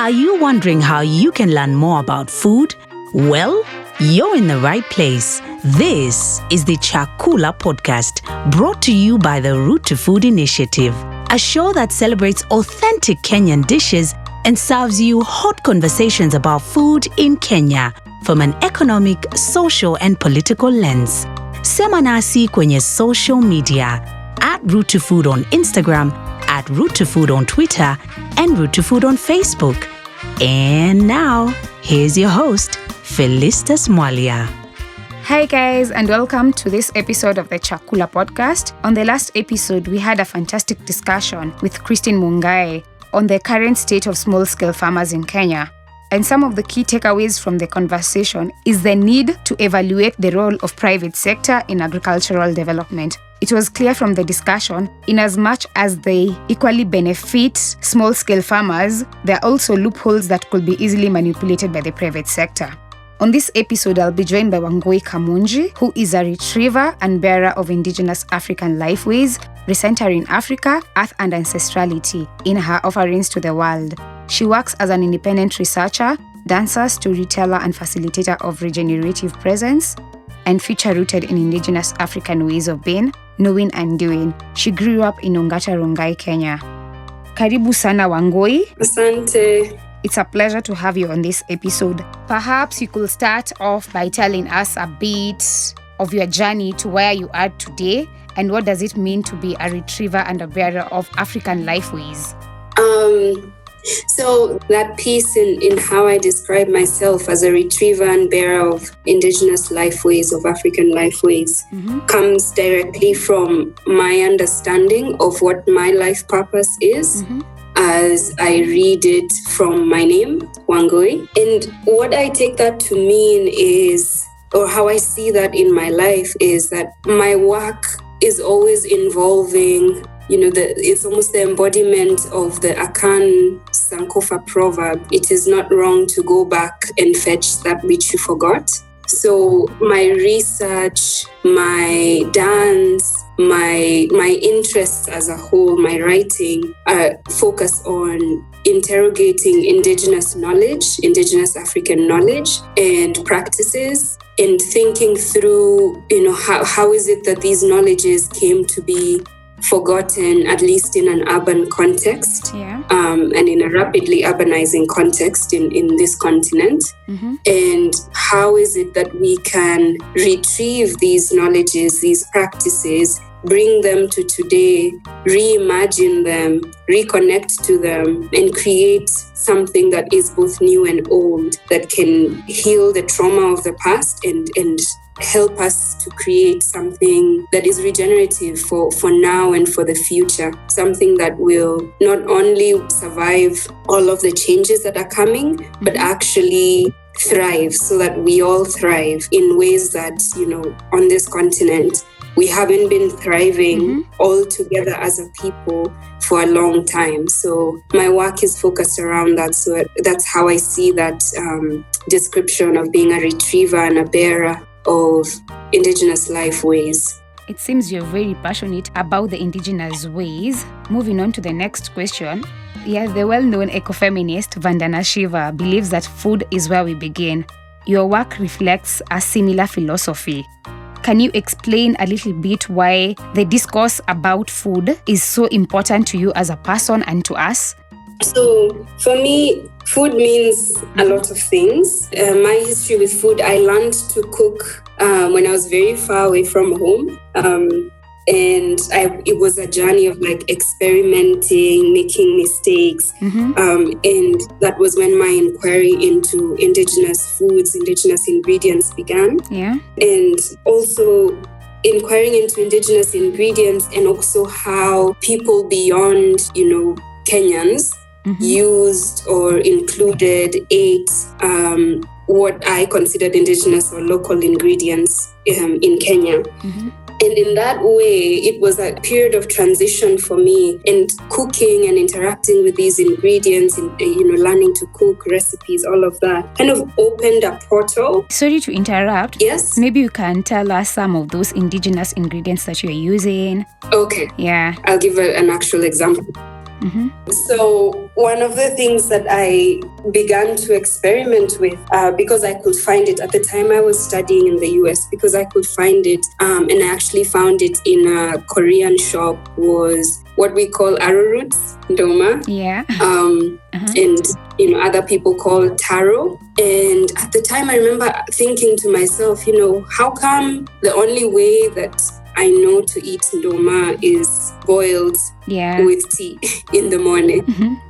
Are you wondering how you can learn more about food? Well, you're in the right place. This is the Chakula podcast, brought to you by the Root to Food Initiative, a show that celebrates authentic Kenyan dishes and serves you hot conversations about food in Kenya from an economic, social, and political lens. Sema nasi kwenye social media at Root to Food on Instagram, at Root to Food on Twitter, and Root to Food on Facebook. And now, here's your host, Felistas Mwalia. Hi guys, and welcome to this episode of the Chakula podcast. On the last episode, we had a fantastic discussion with Christine Mungai on the current state of small-scale farmers in Kenya. And some of the key takeaways from the conversation is the need to evaluate the role of private sector in agricultural development. It was clear from the discussion, in as much as they equally benefit small-scale farmers, there are also loopholes that could be easily manipulated by the private sector. On this episode, I'll be joined by Wangui Kamonji, who is a retriever and bearer of indigenous African lifeways, recentering Afrika, Earth and Ancestrality in her offerings to the world. She works as an independent researcher, dancer, storyteller, and facilitator of regenerative presence, and future-rooted in indigenous African ways of being, knowing, and doing. She grew up in Ongata Rongai, Kenya. Karibu sana Wangui. Asante. It's a pleasure to have you on this episode. Perhaps you could start off by telling us a bit of your journey to where you are today, and what does it mean to be a retriever and a bearer of African lifeways? So that piece in how I describe myself as a retriever and bearer of indigenous lifeways, of African lifeways, comes directly from my understanding of what my life purpose is. As I read it from my name, Wangui. And what I take that to mean is, or how I see that in my life, is that my work is always involving, it's almost the embodiment of the Akan Sankofa proverb. It is not wrong to go back and fetch that which you forgot. So my research, my dance, my interests as a whole, my writing, focus on interrogating indigenous knowledge, indigenous African knowledge and practices, and thinking through, how is it that these knowledges came to be forgotten, at least in an urban context, and in a rapidly urbanizing context in this continent. And how is it that we can retrieve these knowledges, these practices, bring them to today, reimagine them, reconnect to them, and create something that is both new and old, that can heal the trauma of the past and help us to create something that is regenerative for now and for the future. Something that will not only survive all of the changes that are coming, but actually thrive, so that we all thrive in ways that, on this continent, we haven't been thriving all together as a people for a long time. So my work is focused around that. So that's how I see that description of being a retriever and a bearer of indigenous lifeways. It seems you're very passionate about the indigenous ways. Moving on to the next question. Yes, the well-known ecofeminist Vandana Shiva believes that food is where we begin. Your work reflects a similar philosophy. Can you explain a little bit why the discourse about food is so important to you as a person and to us? So for me, food means a lot of things. My history with food, I learned to cook when I was very far away from home. And it was a journey of experimenting, making mistakes. And that was when my inquiry into indigenous foods, indigenous ingredients began. And also inquiring into indigenous ingredients, and also how people beyond, Kenyans used or included, ate what I considered indigenous or local ingredients in Kenya. And in that way, it was a period of transition for me, and cooking and interacting with these ingredients, and learning to cook, recipes, all of that kind of opened a portal. Sorry to interrupt. Yes? Maybe you can tell us some of those indigenous ingredients that you're using. Okay. Yeah. I'll give an actual example. So one of the things that I began to experiment with, because I could find it at the time I was studying in the US, because I could find it, and I actually found it in a Korean shop, was what we call arrowroots, ndoma. Yeah. And other people call it taro. And at the time I remember thinking to myself, how come the only way that I know to eat ndoma is boiled with tea in the morning,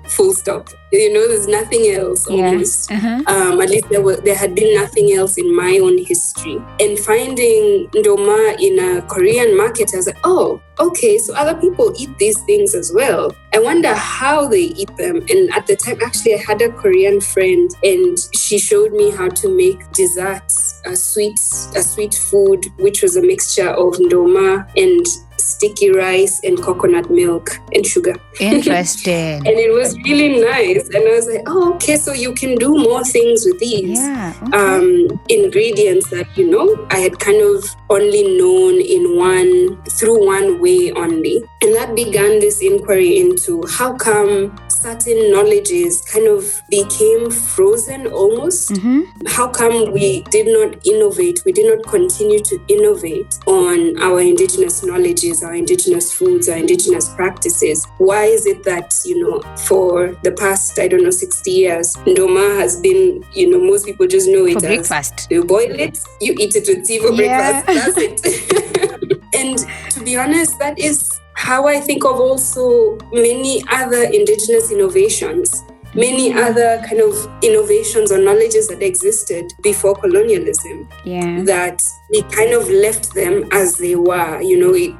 full stop. There's nothing else almost. At least there had been nothing else in my own history. And finding ndoma in a Korean market, I was like, oh, okay, so other people eat these things as well. I wonder how they eat them. And at the time, actually, I had a Korean friend, and she showed me how to make desserts, a sweet food, which was a mixture of ndoma and sticky rice and coconut milk and sugar. Interesting. And it was really nice. And I was like, oh, okay, so you can do more things with these ingredients that, I had kind of only known through one way only. And that began this inquiry into how come certain knowledges kind of became frozen almost. How come we did not innovate? We did not continue to innovate on our indigenous knowledges, our indigenous foods, our indigenous practices. Why is it that, for the past, 60 years, ndoma has been, most people just know it for as breakfast. You boil it, you eat it with tea for breakfast, that's it. And to be honest, that is how I think of also many other indigenous innovations, many other kind of innovations or knowledges that existed before colonialism, that we kind of left them as they were.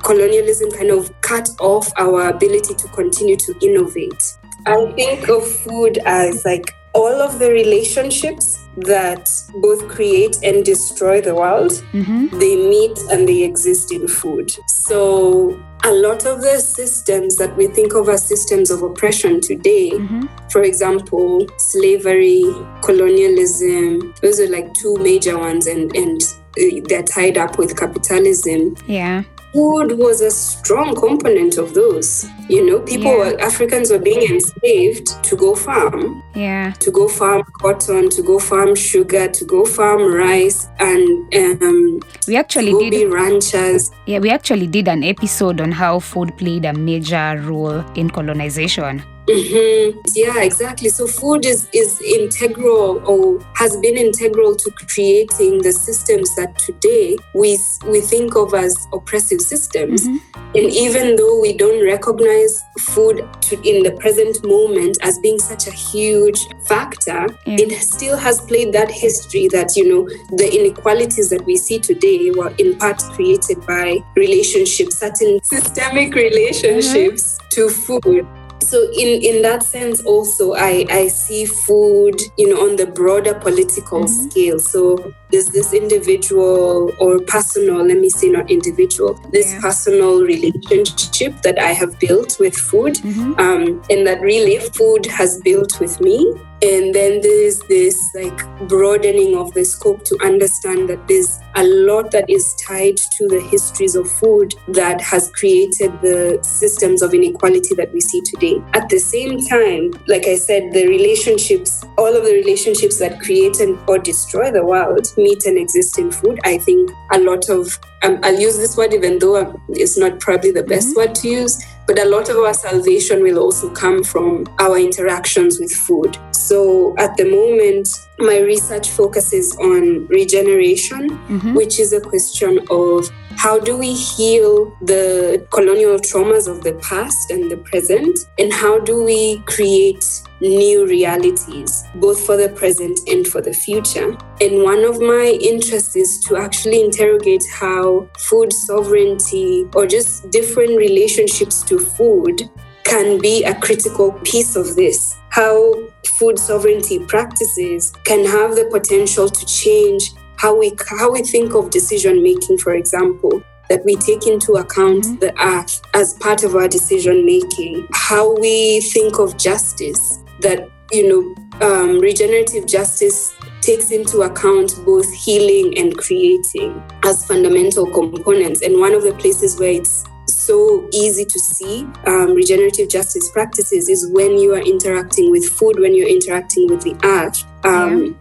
Colonialism kind of cut off our ability to continue to innovate. I think of food as like all of the relationships that both create and destroy the world, they meet and they exist in food. So a lot of the systems that we think of as systems of oppression today, for example, slavery, colonialism, those are like two major ones, and they're tied up with capitalism. Yeah. Food was a strong component of those. Africans were being enslaved to go farm. Yeah. To go farm cotton, to go farm sugar, to go farm rice, and we actually be ranchers. Yeah, we actually did an episode on how food played a major role in colonization. Yeah, exactly. So food is integral, or has been integral to creating the systems that today we think of as oppressive systems. And even though we don't recognize food in the present moment as being such a huge factor, it still has played that history that, the inequalities that we see today were in part created by relationships, certain systemic relationships to food. So in that sense also, I see food, on the broader political scale. So there's this individual or personal, let me say not individual, this personal relationship that I have built with food, and that really food has built with me. And then there's this broadening of the scope to understand that there's a lot that is tied to the histories of food that has created the systems of inequality that we see today. At the same time, like I said, the relationships, all of the relationships that create or destroy the world meet and exist in food. I think a lot of, I'll use this word even though it's not probably the best word to use, but a lot of our salvation will also come from our interactions with food. So at the moment, my research focuses on regeneration, which is a question of how do we heal the colonial traumas of the past and the present, and how do we create new realities, both for the present and for the future. And one of my interests is to actually interrogate how food sovereignty, or just different relationships to food, can be a critical piece of this. How food sovereignty practices can have the potential to change how we think of decision making, for example, that we take into account the earth as part of our decision making. How we think of justice, that regenerative justice takes into account both healing and creating as fundamental components. And one of the places where it's so easy to see regenerative justice practices is when you are interacting with food, when you're interacting with the earth,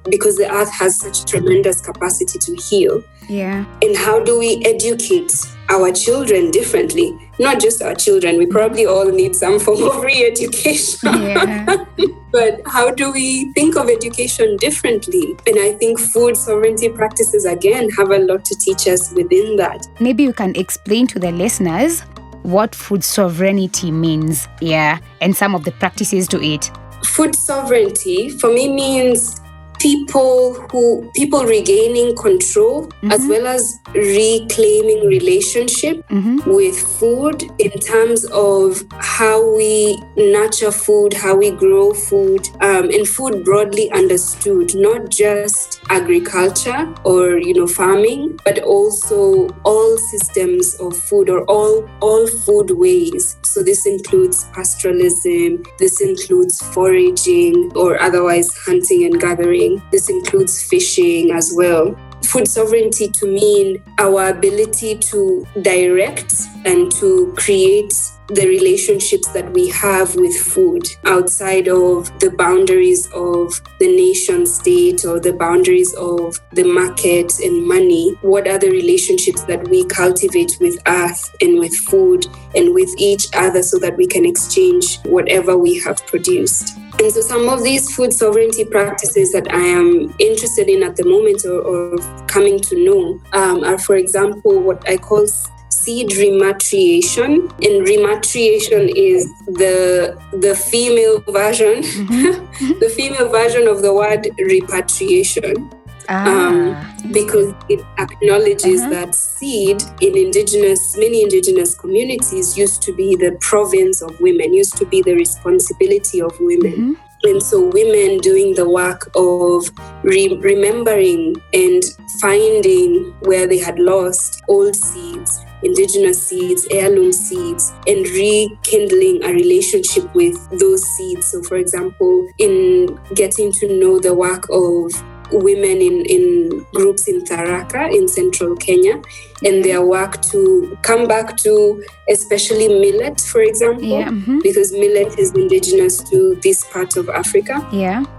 because the earth has such tremendous capacity to heal. Yeah. And how do we educate our children differently? Not just our children, we probably all need some form of re-education. Yeah. But how do we think of education differently? And I think food sovereignty practices, again, have a lot to teach us within that. Maybe you can explain to the listeners what food sovereignty means, and some of the practices to it. Food sovereignty for me means people regaining control, as well as reclaiming relationship with food in terms of how we nurture food, how we grow food, and food broadly understood, not just agriculture or farming, but also all systems of food or all food ways. So this includes pastoralism, this includes foraging or otherwise hunting and gathering. This includes fishing as well. Food sovereignty to mean our ability to direct and to create the relationships that we have with food outside of the boundaries of the nation state or the boundaries of the market and money. What are the relationships that we cultivate with earth and with food and with each other so that we can exchange whatever we have produced? And so some of these food sovereignty practices that I am interested in at the moment or coming to know are, for example, what I call seed rematriation. And rematriation is the female version, the female version of the word repatriation. Because it acknowledges that seed in many indigenous communities used to be the province of women, used to be the responsibility of women. And so women doing the work of remembering and finding where they had lost old seeds, indigenous seeds, heirloom seeds, and rekindling a relationship with those seeds. So for example, in getting to know the work of women in groups in Tharaka in central Kenya, and their work to come back to especially millet, for example, because millet is indigenous to this part of Africa,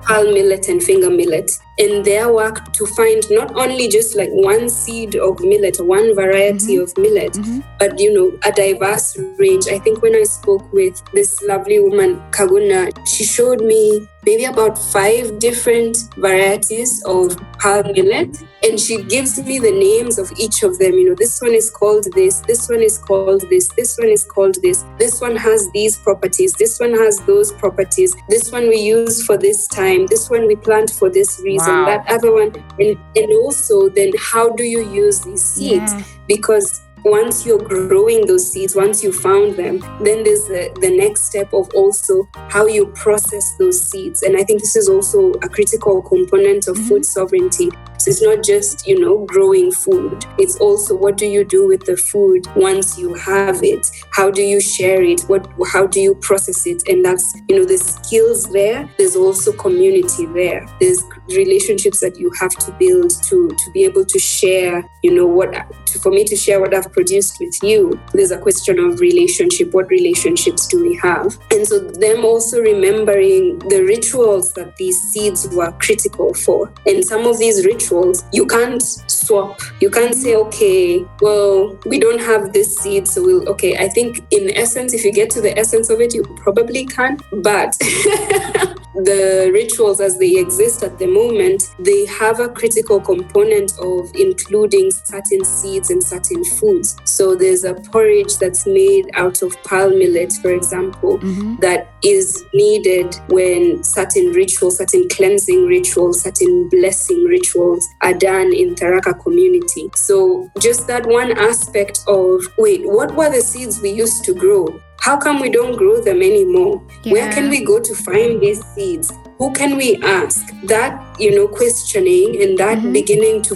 palm millet and finger millet. And their work to find not only just like one seed of millet, one variety of millet, but a diverse range. I think when I spoke with this lovely woman, Kaguna, she showed me maybe about 5 different varieties of palm millet. And she gives me the names of each of them. This one is called this one is called this one is called this one has these properties, this one has those properties, this one we use for this time, this one we plant for this reason, that other one. And also then how do you use these seeds? Because once you're growing those seeds, once you found them, then there's the next step of also how you process those seeds. And I think this is also a critical component of food sovereignty. So it's not just, growing food. It's also what do you do with the food once you have it? How do you share it? How do you process it? And that's, the skills there. There's also community there. There's relationships that you have to build to be able to share, for me to share what I've produced with you. There's a question of relationship. What relationships do we have? And so them also remembering the rituals that these seeds were critical for. And some of these rituals, you can't swap. You can't say, okay, well, we don't have this seed, so I think in essence, if you get to the essence of it, you probably can. But the rituals as they exist at the moment, they have a critical component of including certain seeds and certain foods. So there's a porridge that's made out of palm millet, for example, that is needed when certain rituals, certain cleansing rituals, certain blessing rituals are done in Tharaka community. So just that one aspect of, what were the seeds we used to grow? How come we don't grow them anymore? Where can we go to find these seeds? who can we ask? That, questioning and that beginning to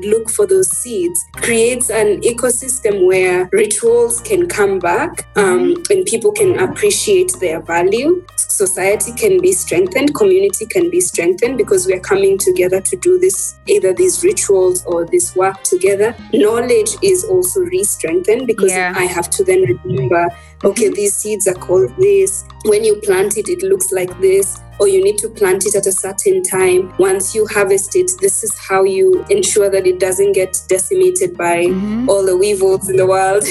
look for those seeds creates an ecosystem where rituals can come back and people can appreciate their value. Society can be strengthened, community can be strengthened because we are coming together to do this, either these rituals or this work together. Knowledge is also re-strengthened because I have to then remember, okay, these seeds are called this. When you plant it, it looks like this, or you need to plant it at a certain time. Once you harvest it, this is how you ensure that it doesn't get decimated by all the weevils in the world.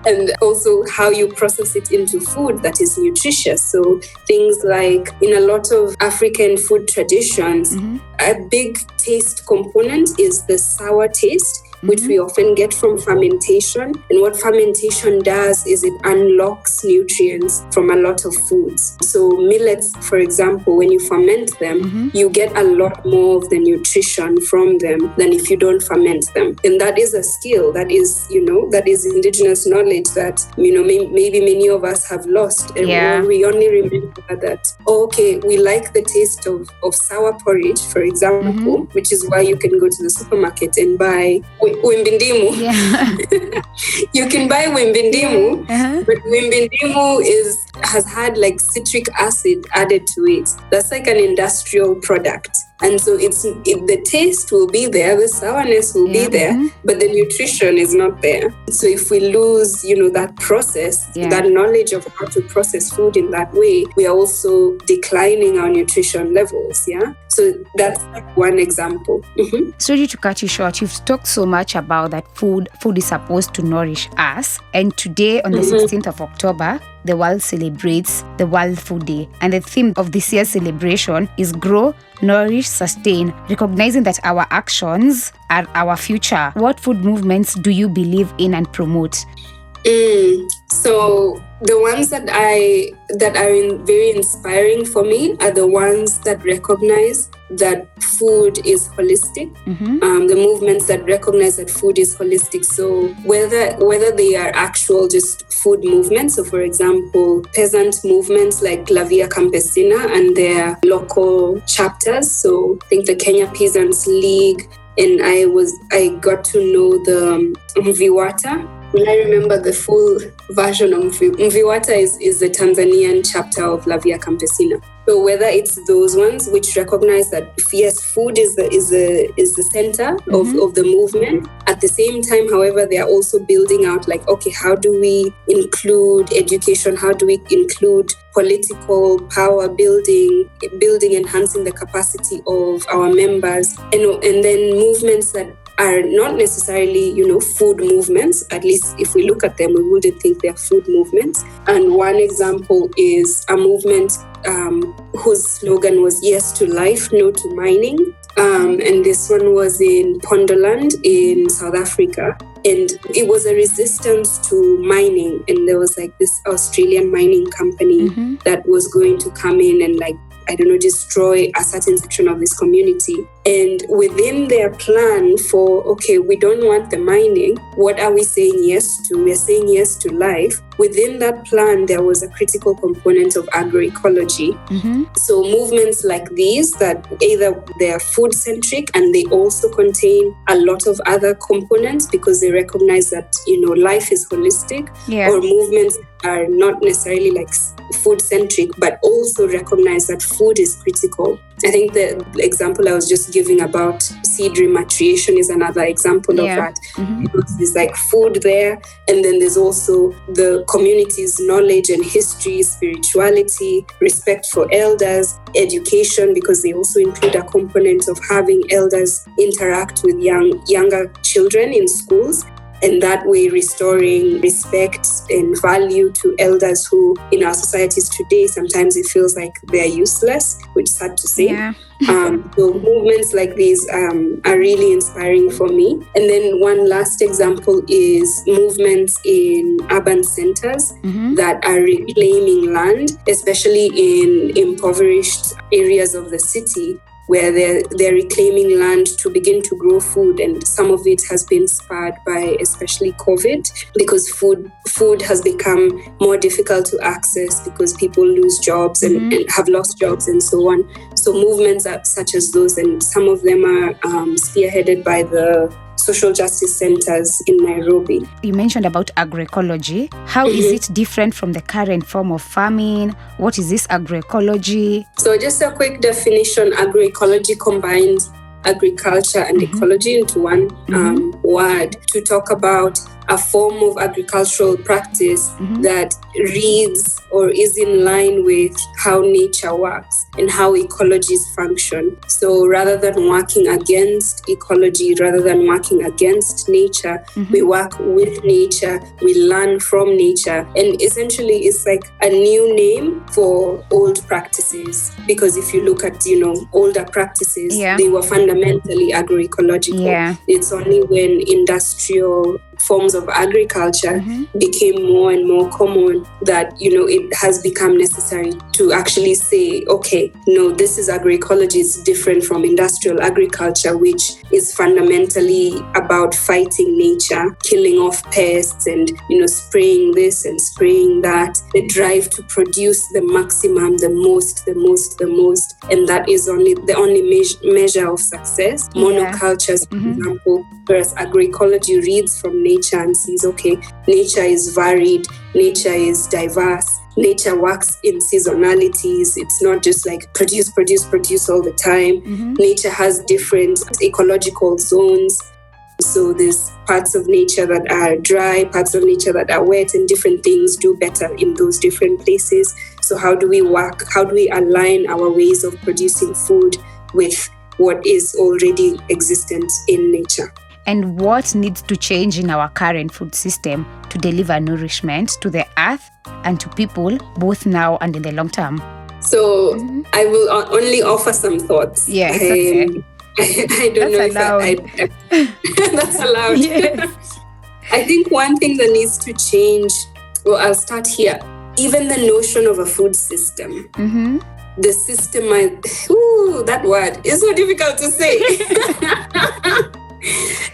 And also how you process it into food that is nutritious. So things like in a lot of African food traditions, a big taste component is the sour taste, which we often get from fermentation. And what fermentation does is it unlocks nutrients from a lot of foods. So millets, for example, when you ferment them, you get a lot more of the nutrition from them than if you don't ferment them. And that is a skill, that is indigenous knowledge that, maybe many of us have lost. And we only remember that, we like the taste of sour porridge, for example, which is why you can go to the supermarket and buy wimbindimu. You can buy wimbindimu, but wimbindimu has had like citric acid added to it. That's like an industrial product. And so the taste will be there, the sourness will be there, but the nutrition is not there. So if we lose, that process, that knowledge of how to process food in that way, we are also declining our nutrition levels. So that's one example. Sorry to cut you short. You've talked so much about that food is supposed to nourish us. And today, on the 16th of October, the world celebrates the World Food Day. And the theme of this year's celebration is Grow, Nourish, Sustain, recognizing that our actions are our future. What food movements do you believe in and promote? So the ones that are very inspiring for me are the ones that recognize that food is holistic. The movements that recognize that food is holistic. So whether they are actual just food movements, so for example, peasant movements like La Via Campesina and their local chapters. So I think the Kenya Peasants League, and I got to know the Mviwata. Will I remember the full version of Mviwata is the Tanzanian chapter of La Via Campesina. So whether it's those ones which recognize that yes, food is the center of the movement. At the same time, however, they are also building out like, okay, how do we include education? How do we include political power building, enhancing the capacity of our members, and then movements that are not necessarily, food movements. At least if we look at them, we wouldn't think they're food movements. And one example is a movement whose slogan was "Yes to Life, No to Mining." And this one was in Pondoland in South Africa. And it was a resistance to mining. And there was like this Australian mining company that was going to come in and destroy a certain section of this community. And within their plan for, okay, we don't want the mining, what are we saying yes to? We're saying yes to life. Within that plan, there was a critical component of agroecology. So movements like these that either they're food-centric and they also contain a lot of other components because they recognize that, life is holistic, or movements are not necessarily like food-centric, but also recognize that food is critical. I think the example I was just giving about seed rematriation is another example of that. There's like food there, and then there's also the community's knowledge and history, spirituality, respect for elders, education, because they also include a component of having elders interact with younger children in schools. And that way restoring respect and value to elders who in our societies today, sometimes it feels like they're useless, which is sad to say. So movements like these are really inspiring for me. And then one last example is movements in urban centers that are reclaiming land, especially in impoverished areas of the city. where they're reclaiming land to begin to grow food. And some of it has been spurred by especially COVID, because food has become more difficult to access because people lose jobs and have lost jobs and so on. So movements such as those, and some of them are spearheaded by the social justice centers in Nairobi. You mentioned about agroecology. How is it different from the current form of farming? What is this agroecology? So just a quick definition: agroecology combines agriculture and ecology into one word to talk about a form of agricultural practice that reads or is in line with how nature works and how ecologies function. So rather than working against ecology, rather than working against nature, we work with nature, we learn from nature. And essentially it's like a new name for old practices. Because if you look at, older practices, they were fundamentally agroecological. Yeah. It's only when industrial forms of agriculture became more and more common that, it has become necessary to actually say, okay, no, this is agroecology. It's different from industrial agriculture, which is fundamentally about fighting nature, killing off pests and, spraying this and spraying that, the drive to produce the maximum, the most. And that is the only measure of success. Monocultures, for example, whereas agroecology reads from nature and sees, okay, nature is varied, nature is diverse, nature works in seasonalities. It's not just like produce all the time. Nature has different ecological zones. So there's parts of nature that are dry, parts of nature that are wet, and different things do better in those different places. So how do we work? How do we align our ways of producing food with what is already existent in nature? And what needs to change in our current food system to deliver nourishment to the earth and to people, both now and in the long term? So I will only offer some thoughts. Yeah, it's okay. I don't That's know allowed. if that's allowed. Yes. I think one thing that needs to change, I'll start here. Even the notion of a food system. The system, that word is so difficult to say.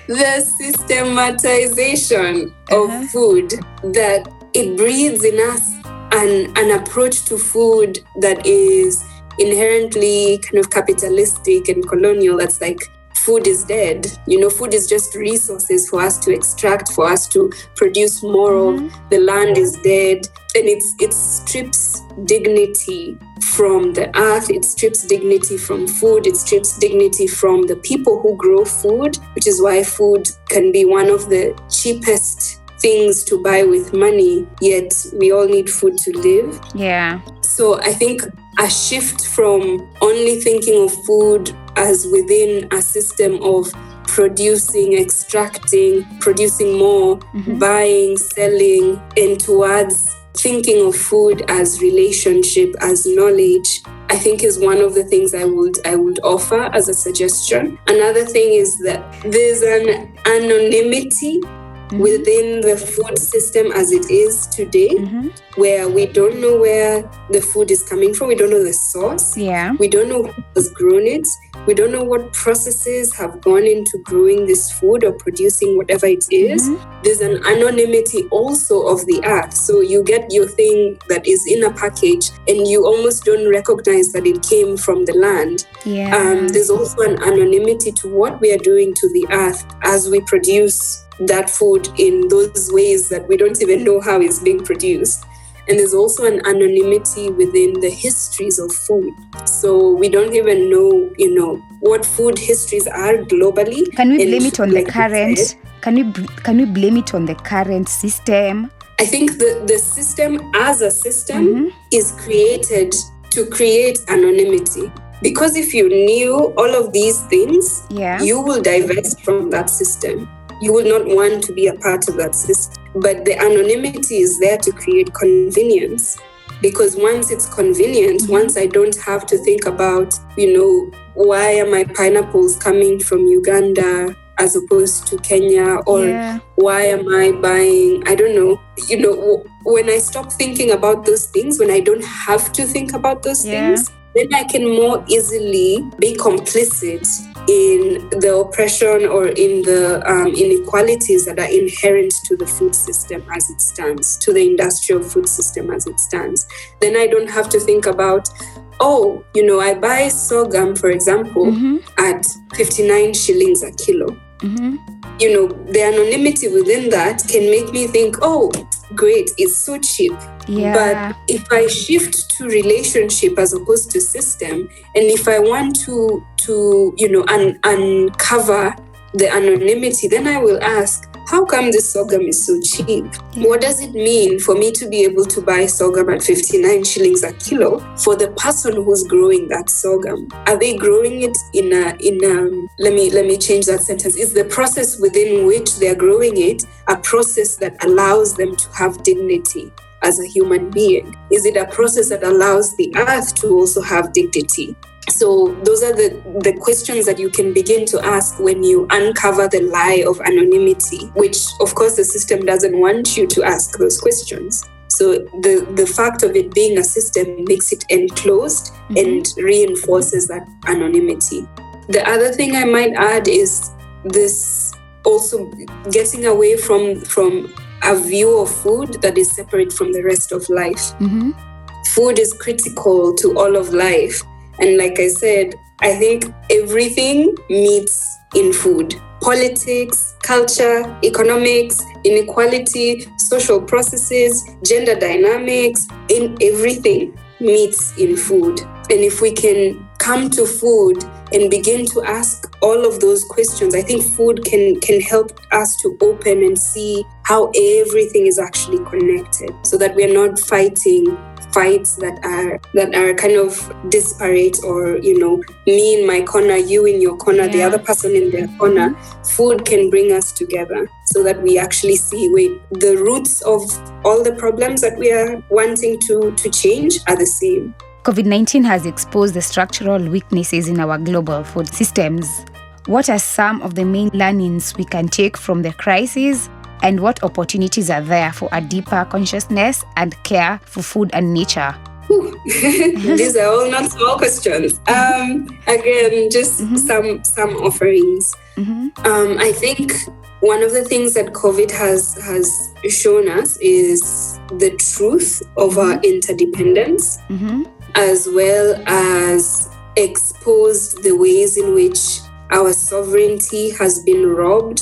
The systematization of food, that it breeds in us an approach to food that is inherently kind of capitalistic and colonial. That's like, food is dead. Food is just resources for us to extract, for us to produce more of. The land is dead. And it strips dignity from the earth. It strips dignity from food. It strips dignity from the people who grow food, which is why food can be one of the cheapest things to buy with money, yet we all need food to live. Yeah. So I think a shift from only thinking of food as within a system of producing, extracting, producing more, buying, selling, and towards thinking of food as relationship, as knowledge, I think is one of the things I would offer as a suggestion. Another thing is that there's an anonymity within the food system as it is today, where we don't know where the food is coming from. We don't know the source. Yeah. We don't know who has grown it. We don't know what processes have gone into growing this food or producing whatever it is. There's an anonymity also of the earth. So you get your thing that is in a package and you almost don't recognize that it came from the land. Yeah. There's also an anonymity to what we are doing to the earth as we produce that food in those ways that we don't even know how it's being produced. And there's also an anonymity within the histories of food. So we don't even know, what food histories are globally. Can we blame it on the current? Can we blame it on the current system? I think the system as a system is created to create anonymity. Because if you knew all of these things, you will divest from that system. You will not want to be a part of that system. But the anonymity is there to create convenience. Because once it's convenient, once I don't have to think about, why are my pineapples coming from Uganda as opposed to Kenya? Or why am I buying, I don't know, when I stop thinking about those things, when I don't have to think about those things, then I can more easily be complicit in the oppression or in the inequalities that are inherent to the food system as it stands, to the industrial food system as it stands. Then I don't have to think about, I buy sorghum, for example, at 59 shillings a kilo. The anonymity within that can make me think, great, it's so cheap. Yeah. But if I shift to relationship as opposed to system, and if I want to uncover the anonymity, then I will ask, how come this sorghum is so cheap? Yeah. What does it mean for me to be able to buy sorghum at 59 shillings a kilo for the person who's growing that sorghum? Are they growing it let me change that sentence. Is the process within which they're growing it a process that allows them to have dignity as a human being? Is it a process that allows the earth to also have dignity? So those are the questions that you can begin to ask when you uncover the lie of anonymity, which of course the system doesn't want you to ask those questions. So the fact of it being a system makes it enclosed and reinforces that anonymity. The other thing I might add is this also getting away from a view of food that is separate from the rest of life. Food is critical to all of life. And like I said, I think everything meets in food. Politics, culture, economics, inequality, social processes, gender dynamics, in everything meets in food. And if we can come to food and begin to ask all of those questions, I think food can help us to open and see how everything is actually connected, so that we're not fighting fights that are kind of disparate, or me in my corner, you in your corner, the other person in their corner. Food can bring us together so that we actually see, the roots of all the problems that we are wanting to change are the same. COVID-19 has exposed the structural weaknesses in our global food systems. What are some of the main learnings we can take from the crisis, and what opportunities are there for a deeper consciousness and care for food and nature? These are all not small questions. Again, just some offerings. I think one of the things that COVID has shown us is the truth of our interdependence, as well as exposed the ways in which our sovereignty has been robbed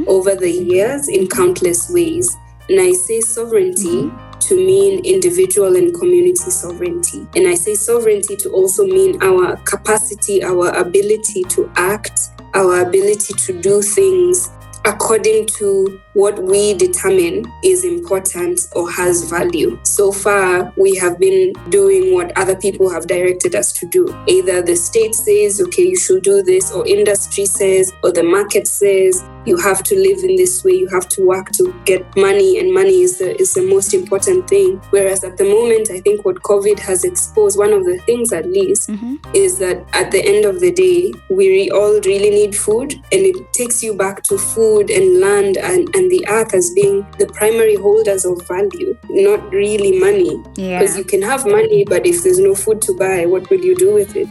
over the years in countless ways. And I say sovereignty to mean individual and community sovereignty. And I say sovereignty to also mean our capacity, our ability to act, our ability to do things according to what we determine is important or has value. So far, we have been doing what other people have directed us to do. Either the state says, okay, you should do this, or industry says, or the market says, you have to live in this way, you have to work to get money, and money is the most important thing. Whereas at the moment, I think what COVID has exposed, one of the things at least, is that at the end of the day, we all really need food, and it takes you back to food and land and the earth as being the primary holders of value, not really money. Because you can have money, but if there's no food to buy, what will you do with it?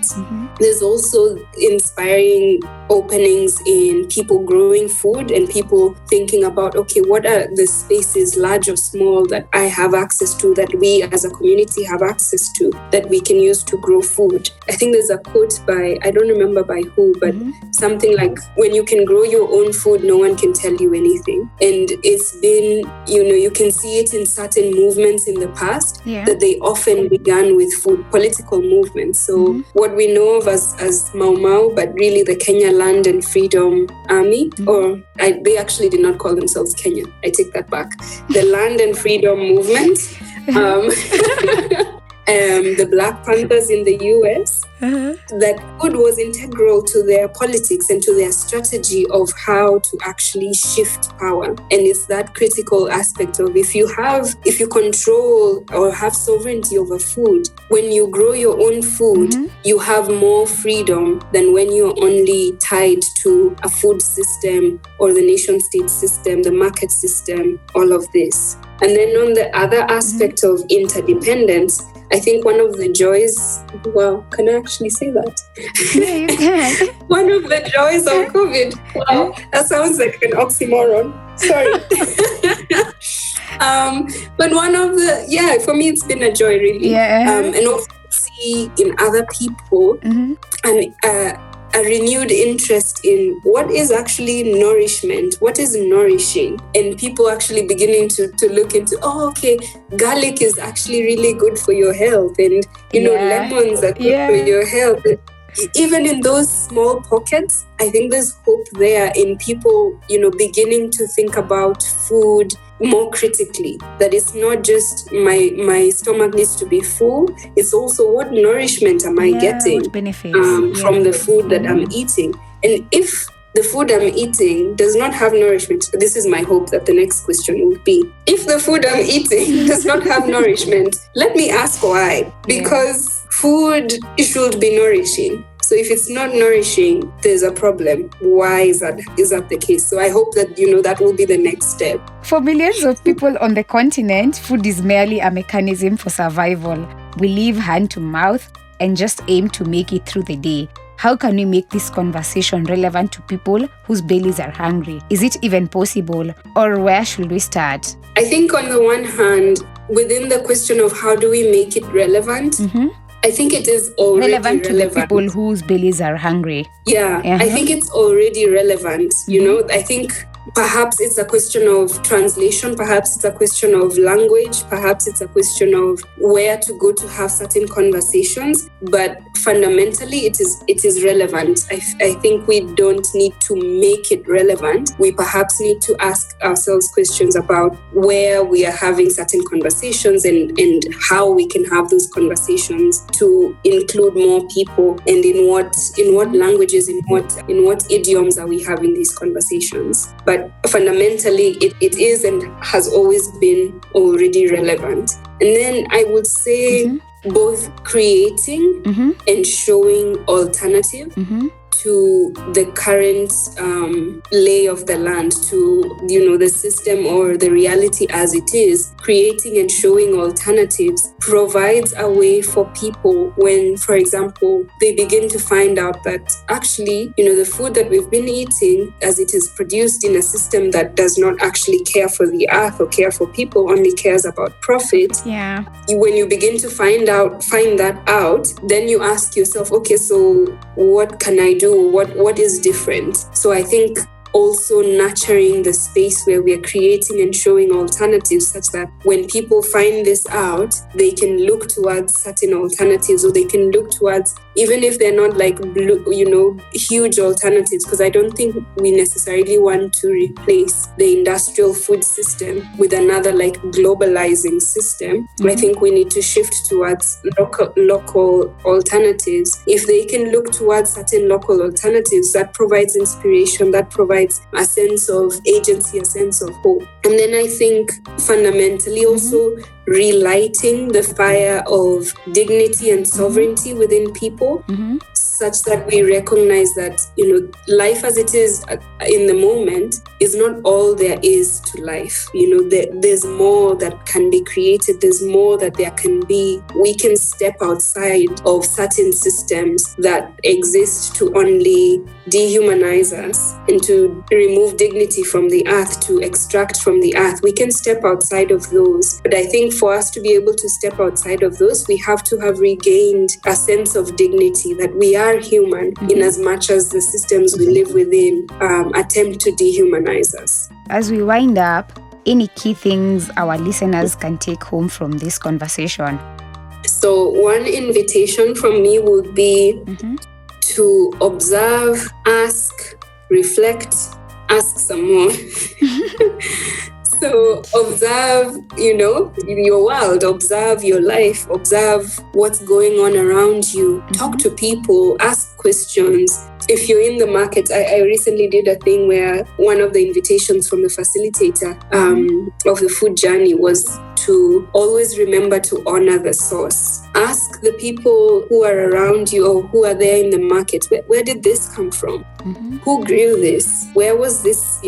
There's also inspiring openings in people growing food and people thinking about, okay, what are the spaces, large or small, that I have access to, that we as a community have access to, that we can use to grow food. I think there's a quote by, I don't remember by who, but something like, when you can grow your own food, no one can tell you anything. And it's been, you can see it in certain movements in the past, that they often began with food, political movements. So what we know of as Mau Mau, but really the Kenya Land and Freedom Army, or they actually did not call themselves Kenya. I take that back. The Land and Freedom Movement, the Black Panthers in the US, that food was integral to their politics and to their strategy of how to actually shift power. And it's that critical aspect of if you control or have sovereignty over food, when you grow your own food, you have more freedom than when you're only tied to a food system or the nation state system, the market system, all of this. And then on the other aspect of interdependence, I think one of the joys, wow, can I actually say that? Yeah, you can. One of the joys of COVID. Wow, that sounds like an oxymoron. Sorry. But one of the, for me, it's been a joy, really. Yeah. And also see in other people and a renewed interest in what is actually nourishment, what is nourishing, and people actually beginning to look into, garlic is actually really good for your health, and lemons are good for your health. And even in those small pockets, I think there's hope there in people, beginning to think about food more critically, that it's not just my stomach needs to be full, it's also what nourishment am I getting from the food that I'm eating. And if the food I'm eating does not have nourishment, this is my hope that the next question would be, if the food I'm eating does not have nourishment, let me ask why. Because food should be nourishing. So if it's not nourishing, there's a problem. Why is that the case? So I hope that, that will be the next step. For millions of people on the continent, food is merely a mechanism for survival. We live hand to mouth and just aim to make it through the day. How can we make this conversation relevant to people whose bellies are hungry? Is it even possible? Or where should we start? I think on the one hand, within the question of how do we make it relevant, I think it is already relevant to the people whose bellies are hungry. Yeah, I think it's already relevant. I think perhaps it's a question of translation, perhaps it's a question of language, perhaps it's a question of where to go to have certain conversations. But fundamentally, it is relevant. I think we don't need to make it relevant. We perhaps need to ask ourselves questions about where we are having certain conversations and how we can have those conversations to include more people, and in what languages, in what idioms are we having these conversations. But fundamentally, it is and has always been already relevant. And then I would say both creating and showing alternative to the current lay of the land, to the system or the reality as it is. Creating and showing alternatives provides a way for people when, for example, they begin to find out that actually, the food that we've been eating, as it is produced in a system that does not actually care for the earth or care for people, only cares about profit. Yeah. When you begin to find that out, then you ask yourself, okay, so what can I do? What is different? So I think also nurturing the space where we are creating and showing alternatives, such that when people find this out, they can look towards certain alternatives, or they can look towards, even if they're not like huge alternatives, because I don't think we necessarily want to replace the industrial food system with another like globalizing system. I think we need to shift towards local alternatives. If they can look towards certain local alternatives, that provides inspiration, that provides a sense of agency, a sense of hope. And then I think fundamentally also relighting the fire of dignity and sovereignty within people, such that we recognize that, life as it is in the moment is not all there is to life. There's more that can be created. There's more that there can be. We can step outside of certain systems that exist to only dehumanize us and to remove dignity from the earth, to extract from the earth. We can step outside of those. But I think for us to be able to step outside of those, we have to have regained a sense of dignity, that we are human in as much as the systems we live within attempt to dehumanize us. As we wind up, any key things our listeners can take home from this conversation? So one invitation from me would be to observe, ask, reflect, ask some more. So observe, your world, observe your life, observe what's going on around you, talk to people, ask questions, if you're in the market, I recently did a thing where one of the invitations from the facilitator of the food journey was to always remember to honor the source. Ask the people who are around you or who are there in the market, where did this come from? Who grew this? Where was this?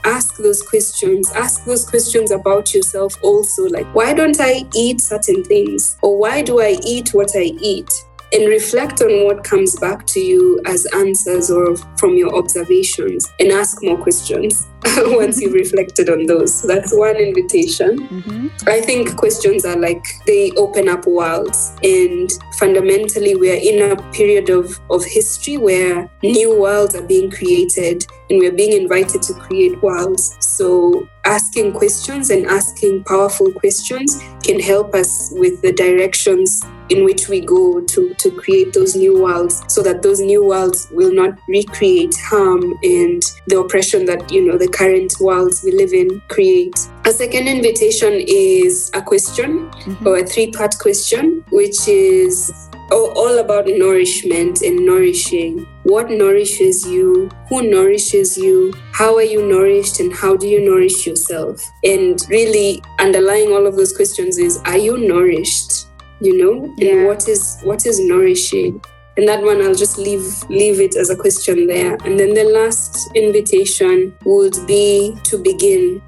Ask those questions. Ask those questions about yourself also. Like, why don't I eat certain things? Or why do I eat what I eat? And reflect on what comes back to you as answers or from your observations, and ask more questions once you've reflected on those. So that's one invitation. I think questions are like, they open up worlds. And fundamentally, we're in a period of history where new worlds are being created, and we're being invited to create worlds. So asking questions and asking powerful questions can help us with the directions in which we go to create those new worlds, so that those new worlds will not recreate harm and the oppression that, the current worlds we live in create. A second invitation is a question or a 3-part question, which is all about nourishment and nourishing. What nourishes you? Who nourishes you? How are you nourished? And how do you nourish yourself? And really underlying all of those questions is, are you nourished? And what is nourishing? And that one, I'll just leave it as a question there. And then the last invitation would be to begin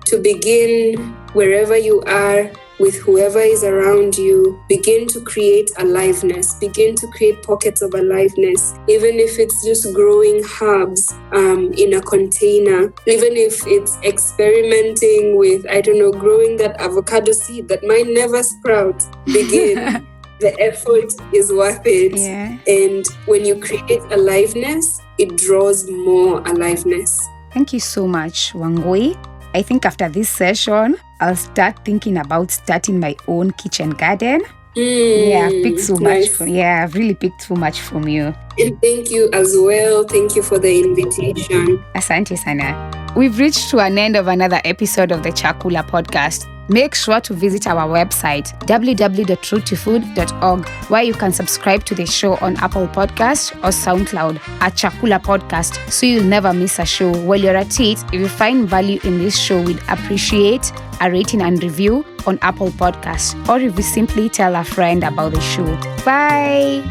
wherever you are, with whoever is around you. Begin to create aliveness. Begin to create pockets of aliveness, even if it's just growing herbs in a container, even if it's experimenting with, growing that avocado seed that might never sprout. Begin. The effort is worth it. Yeah. And when you create aliveness, it draws more aliveness. Thank you so much, Wangui. I think after this session, I'll start thinking about starting my own kitchen garden. I've picked so much. I've really picked so much from you. And thank you as well. Thank you for the invitation. Asante sana. We've reached to an end of another episode of the Chakula podcast. Make sure to visit our website, www.roottofood.org, where you can subscribe to the show on Apple Podcast or SoundCloud at Chakula Podcast, so you'll never miss a show. While you're at it, if you find value in this show, we'd appreciate a rating and review on Apple Podcast, or if you simply tell a friend about the show. Bye!